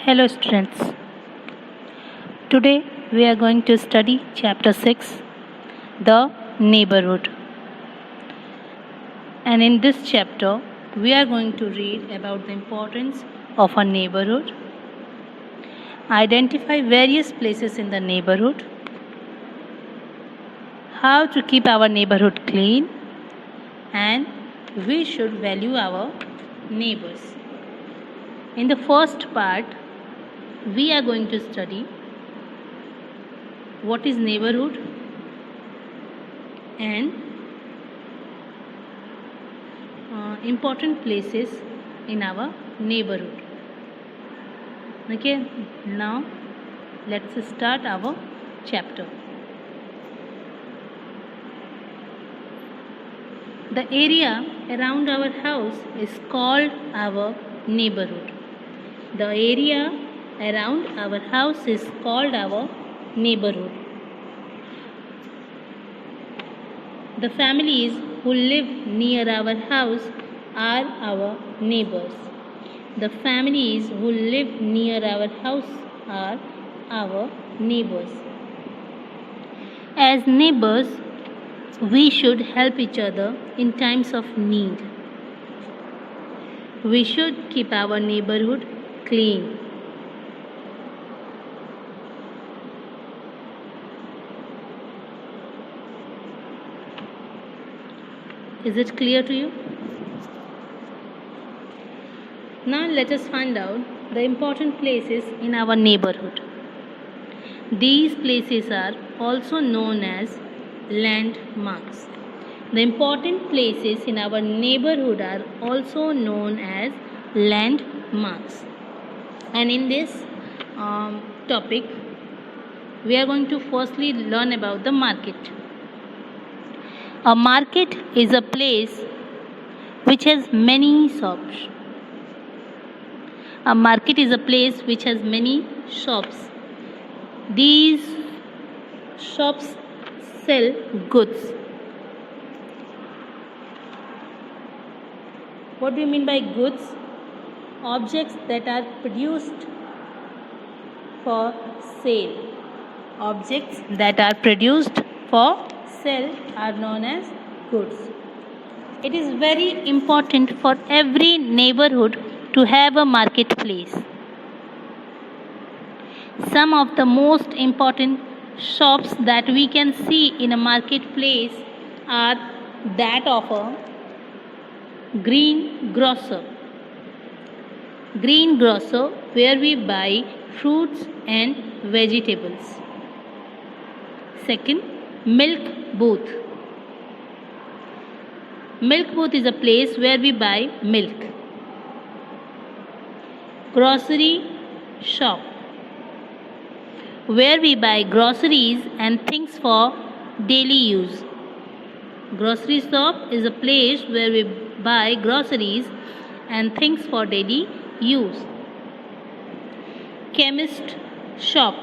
Hello students. Today we are going to study chapter 6, the neighborhood. And in this chapter we are going to read about the importance of a neighborhood, identify various places in the neighborhood, how to keep our neighborhood clean, and we should value our neighbors. In the first part, we are going to study what is neighborhood and important places in our neighborhood. Okay, now let's start our chapter. The area around our house is called our neighborhood. The area around our house is called our neighborhood. The families who live near our house are our neighbors. The families who live near our house are our neighbors. As neighbors, we should help each other in times of need. We should keep our neighborhood clean. Is it clear to you? Now let us find out the important places in our neighborhood. These places are also known as landmarks. The important places in our neighborhood are also known as landmarks. And in this topic, we are going to firstly learn about the market. A market is a place which has many shops. A market is a place which has many shops. These shops sell goods. What do you mean by goods? Objects that are produced for sale. Objects that are produced for sale are known as goods. It is very important for every neighborhood to have a marketplace. Some of the most important shops that we can see in a marketplace are that of a greengrocer. Greengrocer, where we buy fruits and vegetables. Second, milk booth. Milk booth is a place where we buy milk. Grocery shop, where we buy groceries and things for daily use. Grocery shop is a place where we buy groceries and things for daily use. Chemist shop,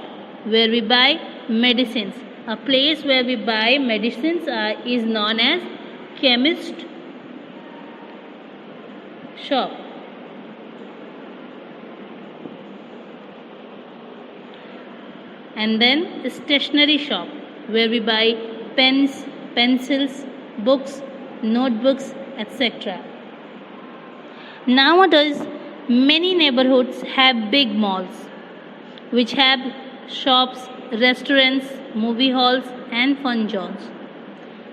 where we buy medicines. A place where we buy medicines is known as chemist shop. And then stationery shop, where we buy pens, pencils, books, notebooks, etc. Nowadays, many neighborhoods have big malls, which have shops, restaurants, movie halls, and fun zones.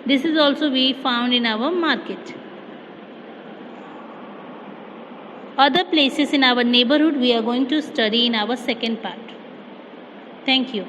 This is also we found in our market. Other places in our neighborhood we are going to study in our second part. Thank you.